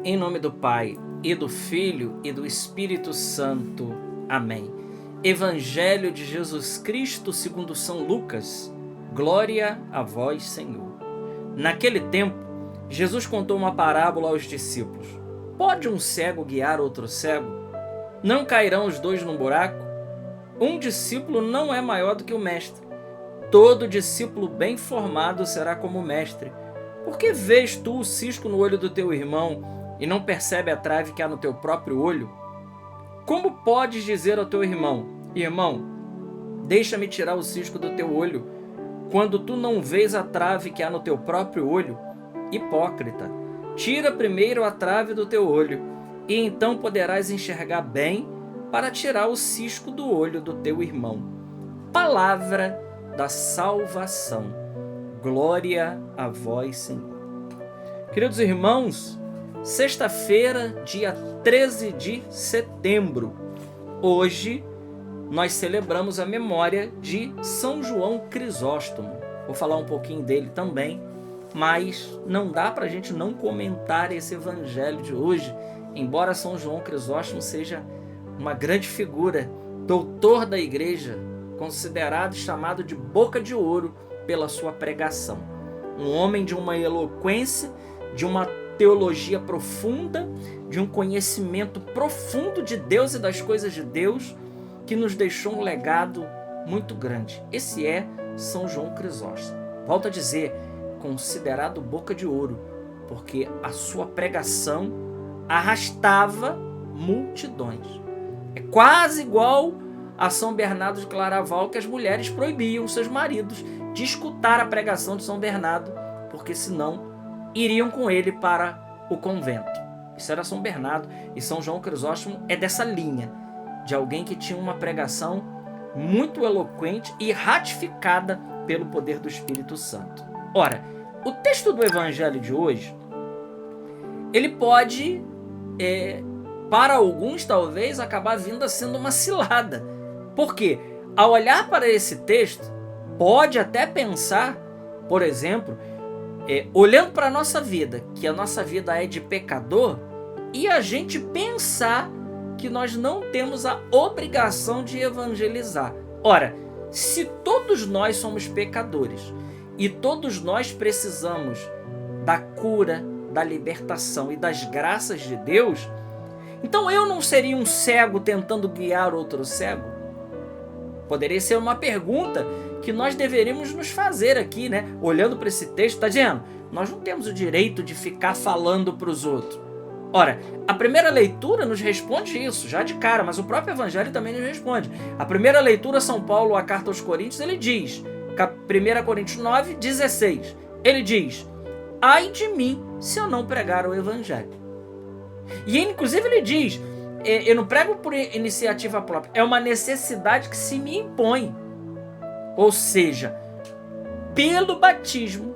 Em nome do Pai, e do Filho, e do Espírito Santo. Amém. Evangelho de Jesus Cristo segundo São Lucas. Glória a vós, Senhor. Naquele tempo, Jesus contou uma parábola aos discípulos. Pode um cego guiar outro cego? Não cairão os dois num buraco? Um discípulo não é maior do que o mestre. Todo discípulo bem formado será como o mestre. Por que vês tu o cisco no olho do teu irmão e não percebe a trave que há no teu próprio olho? Como podes dizer ao teu irmão: irmão, deixa-me tirar o cisco do teu olho, quando tu não vês a trave que há no teu próprio olho? Hipócrita, tira primeiro a trave do teu olho, e então poderás enxergar bem para tirar o cisco do olho do teu irmão. Palavra da salvação. Glória a vós, Senhor. Queridos irmãos, sexta-feira, dia 13 de setembro, hoje nós celebramos a memória de São João Crisóstomo. Vou falar um pouquinho dele também, mas não dá para a gente não comentar esse evangelho de hoje, embora São João Crisóstomo seja uma grande figura, doutor da igreja, considerado e chamado de boca de ouro pela sua pregação. Um homem de uma eloquência, de uma teologia profunda, de um conhecimento profundo de Deus e das coisas de Deus, que nos deixou um legado muito grande. Esse é São João Crisóstomo. Volto a dizer, considerado boca de ouro, porque a sua pregação arrastava multidões. É quase igual a São Bernardo de Claraval, que as mulheres proibiam seus maridos de escutar a pregação de São Bernardo, porque senão iriam com ele para o convento. Isso era São Bernardo, e São João Crisóstomo é dessa linha, de alguém que tinha uma pregação muito eloquente e ratificada pelo poder do Espírito Santo. Ora, o texto do Evangelho de hoje, ele pode, para alguns talvez, acabar vindo a sendo uma cilada. Porque, ao olhar para esse texto, pode até pensar, por exemplo, olhando para a nossa vida, que a nossa vida é de pecador, e a gente pensar que nós não temos a obrigação de evangelizar. Ora, se todos nós somos pecadores e todos nós precisamos da cura, da libertação e das graças de Deus, então eu não seria um cego tentando guiar outro cego? Poderia ser uma pergunta que nós deveríamos nos fazer aqui, né? Olhando para esse texto, tá dizendo? Nós não temos o direito de ficar falando para os outros. Ora, a primeira leitura nos responde isso, já de cara, mas o próprio Evangelho também nos responde. A primeira leitura, São Paulo, a carta aos Coríntios, ele diz, 1 Coríntios 9, 16, ele diz: ai de mim se eu não pregar o Evangelho. E inclusive ele diz: eu não prego por iniciativa própria, é uma necessidade que se me impõe. Ou seja, pelo batismo,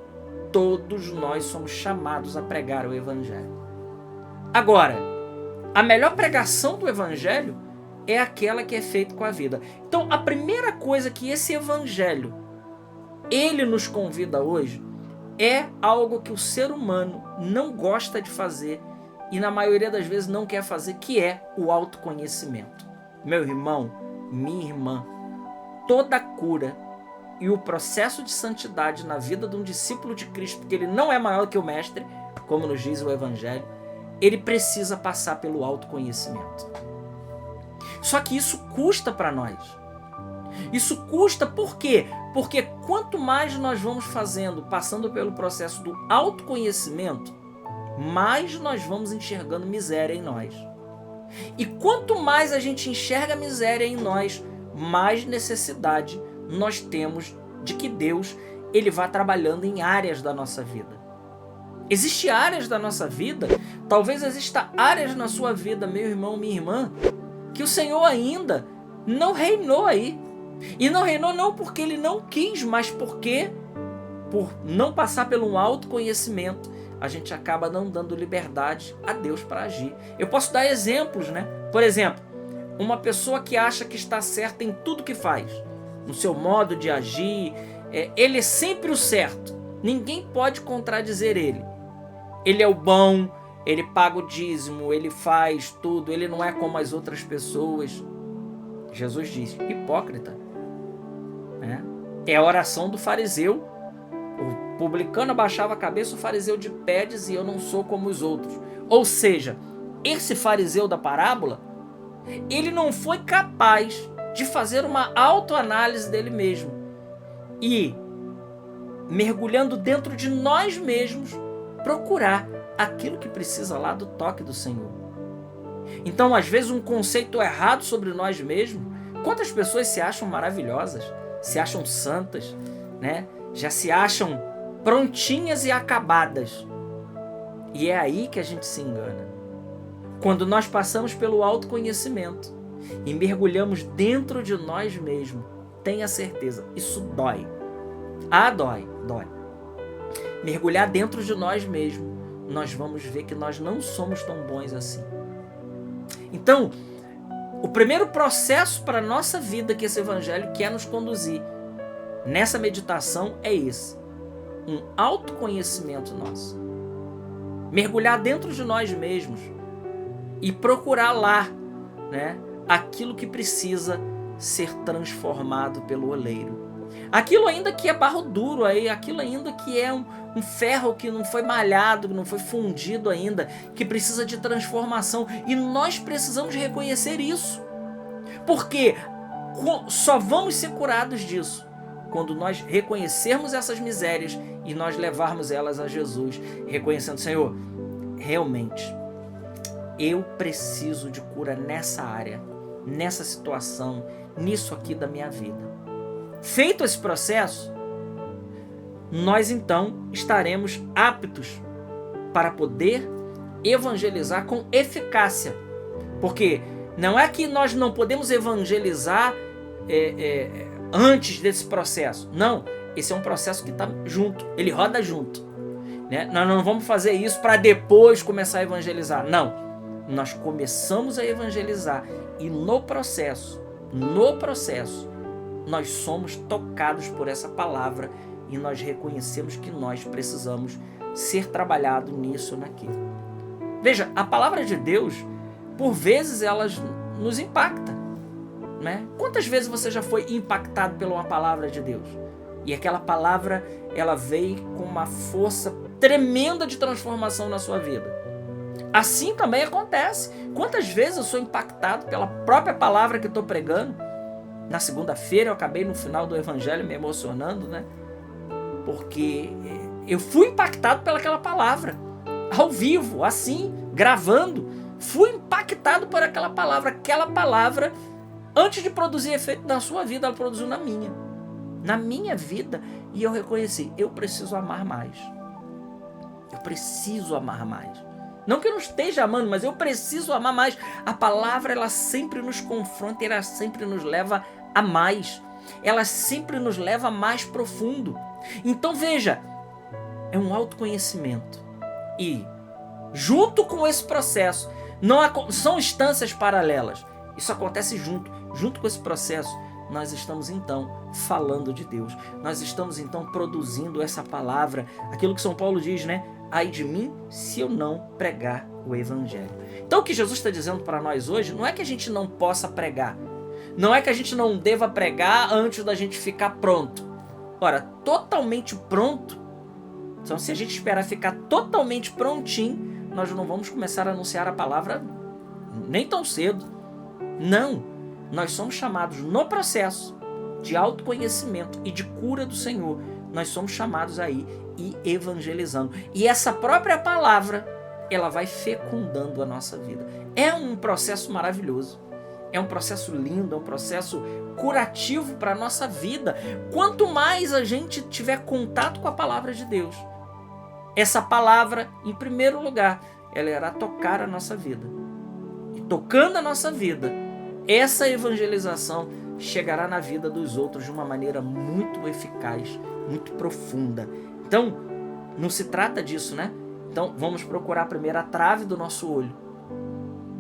todos nós somos chamados a pregar o Evangelho. Agora, a melhor pregação do Evangelho é aquela que é feita com a vida. Então, a primeira coisa que esse Evangelho, ele nos convida hoje, é algo que o ser humano não gosta de fazer e na maioria das vezes não quer fazer, que é o autoconhecimento. Meu irmão, minha irmã, toda cura e o processo de santidade na vida de um discípulo de Cristo, porque ele não é maior que o mestre, como nos diz o Evangelho, ele precisa passar pelo autoconhecimento. Só que isso custa para nós. Isso custa por quê? Porque quanto mais nós vamos fazendo, passando pelo processo do autoconhecimento, mais nós vamos enxergando miséria em nós. E quanto mais a gente enxerga miséria em nós, mais necessidade nós temos de que Deus ele vá trabalhando em áreas da nossa vida. Existem áreas da nossa vida, talvez exista áreas na sua vida, meu irmão, minha irmã, que o Senhor ainda não reinou aí. E não reinou não porque ele não quis, mas porque, por não passar pelo um autoconhecimento, a gente acaba não dando liberdade a Deus para agir. Eu posso dar exemplos, né? Por exemplo, uma pessoa que acha que está certa em tudo que faz, no seu modo de agir, ele é sempre o certo. Ninguém pode contradizer ele. Ele é o bom, ele paga o dízimo, ele faz tudo, ele não é como as outras pessoas. Jesus diz, hipócrita. É a oração do fariseu. O publicano abaixava a cabeça, o fariseu de pé dizia, eu não sou como os outros. Ou seja, esse fariseu da parábola, ele não foi capaz de fazer uma autoanálise dele mesmo. E, mergulhando dentro de nós mesmos, procurar aquilo que precisa lá do toque do Senhor. Então, às vezes, um conceito errado sobre nós mesmos. Quantas pessoas se acham maravilhosas, se acham santas, né? Já se acham prontinhas e acabadas. E é aí que a gente se engana. Quando nós passamos pelo autoconhecimento e mergulhamos dentro de nós mesmos, tenha certeza, isso dói. Ah, dói. Mergulhar dentro de nós mesmos, nós vamos ver que nós não somos tão bons assim. Então, o primeiro processo para a nossa vida que esse evangelho quer nos conduzir nessa meditação é esse. Um autoconhecimento nosso. Mergulhar dentro de nós mesmos e procurar lá, né, aquilo que precisa ser transformado pelo oleiro. Aquilo ainda que é barro duro, aquilo ainda que é um ferro que não foi malhado, que não foi fundido ainda, que precisa de transformação. E nós precisamos reconhecer isso. Porque só vamos ser curados disso quando nós reconhecermos essas misérias e nós levarmos elas a Jesus, reconhecendo, Senhor, realmente, eu preciso de cura nessa área, nessa situação, nisso aqui da minha vida. Feito esse processo, nós então estaremos aptos para poder evangelizar com eficácia. Porque não é que nós não podemos evangelizar antes desse processo. Não, esse é um processo que está junto, ele roda junto. Né? Nós não vamos fazer isso para depois começar a evangelizar. Não, nós começamos a evangelizar e no processo, nós somos tocados por essa palavra e nós reconhecemos que nós precisamos ser trabalhado nisso ou naquilo. Veja, a palavra de Deus, por vezes, ela nos impacta. Né? Quantas vezes você já foi impactado pela uma palavra de Deus? E aquela palavra, ela veio com uma força tremenda de transformação na sua vida. Assim também acontece. Quantas vezes eu sou impactado pela própria palavra que estou pregando? Na segunda-feira eu acabei no final do evangelho me emocionando, né? Porque eu fui impactado pelaquela palavra, ao vivo, assim, gravando. Fui impactado por aquela palavra. Aquela palavra, antes de produzir efeito na sua vida, ela produziu na minha vida. E eu reconheci, eu preciso amar mais. Eu preciso amar mais. Não que eu não esteja amando, mas eu preciso amar mais. A palavra, ela sempre nos confronta, ela sempre nos leva a mais. Ela sempre nos leva mais profundo. Então veja, é um autoconhecimento. E junto com esse processo, são instâncias paralelas. Isso acontece junto com esse processo. Nós estamos então falando de Deus. Nós estamos então produzindo essa palavra. Aquilo que São Paulo diz, né? Ai de mim se eu não pregar o evangelho. Então o que Jesus está dizendo para nós hoje não é que a gente não possa pregar. Não é que a gente não deva pregar antes da gente ficar pronto. Ora, totalmente pronto. Então se a gente esperar ficar totalmente prontinho, nós não vamos começar a anunciar a palavra nem tão cedo. Não. Nós somos chamados no processo de autoconhecimento e de cura do Senhor. Nós somos chamados aí e evangelizando. E essa própria palavra, ela vai fecundando a nossa vida. É um processo maravilhoso. É um processo lindo, é um processo curativo para a nossa vida. Quanto mais a gente tiver contato com a palavra de Deus. Essa palavra, em primeiro lugar, ela irá tocar a nossa vida. E tocando a nossa vida, essa evangelização chegará na vida dos outros de uma maneira muito eficaz, muito profunda. Então, não se trata disso, né? Então, vamos procurar primeiro a trave do nosso olho,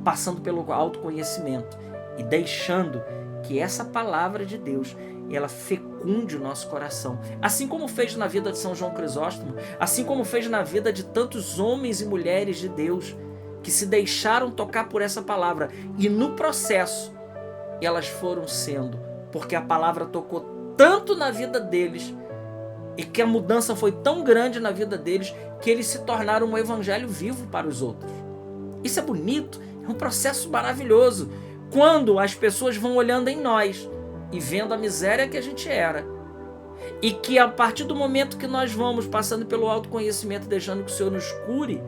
passando pelo autoconhecimento e deixando que essa palavra de Deus, ela fecunde fecunde o nosso coração. Assim como fez na vida de São João Crisóstomo, assim como fez na vida de tantos homens e mulheres de Deus que se deixaram tocar por essa palavra. E no processo, elas foram sendo, porque a palavra tocou tanto na vida deles e que a mudança foi tão grande na vida deles que eles se tornaram um evangelho vivo para os outros. Isso é bonito, é um processo maravilhoso. Quando as pessoas vão olhando em nós e vendo a miséria que a gente era, e que a partir do momento que nós vamos passando pelo autoconhecimento, deixando que o Senhor nos cure,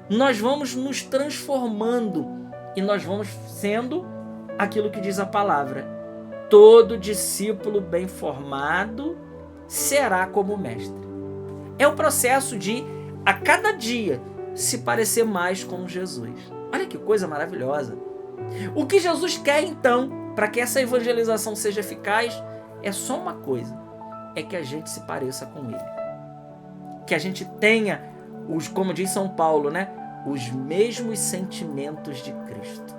nós vamos nos transformando e nós vamos sendo aquilo que diz a palavra: todo discípulo bem formado será como o mestre. É o processo de, a cada dia, se parecer mais com Jesus. Olha que coisa maravilhosa. O que Jesus quer, então, para que essa evangelização seja eficaz, é só uma coisa: é que a gente se pareça com Ele. Que a gente tenha, como diz São Paulo, né? Os mesmos sentimentos de Cristo.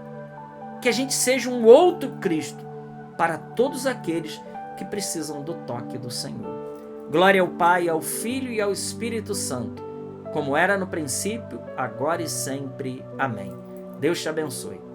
Que a gente seja um outro Cristo para todos aqueles que precisam do toque do Senhor. Glória ao Pai, ao Filho e ao Espírito Santo, como era no princípio, agora e sempre. Amém. Deus te abençoe.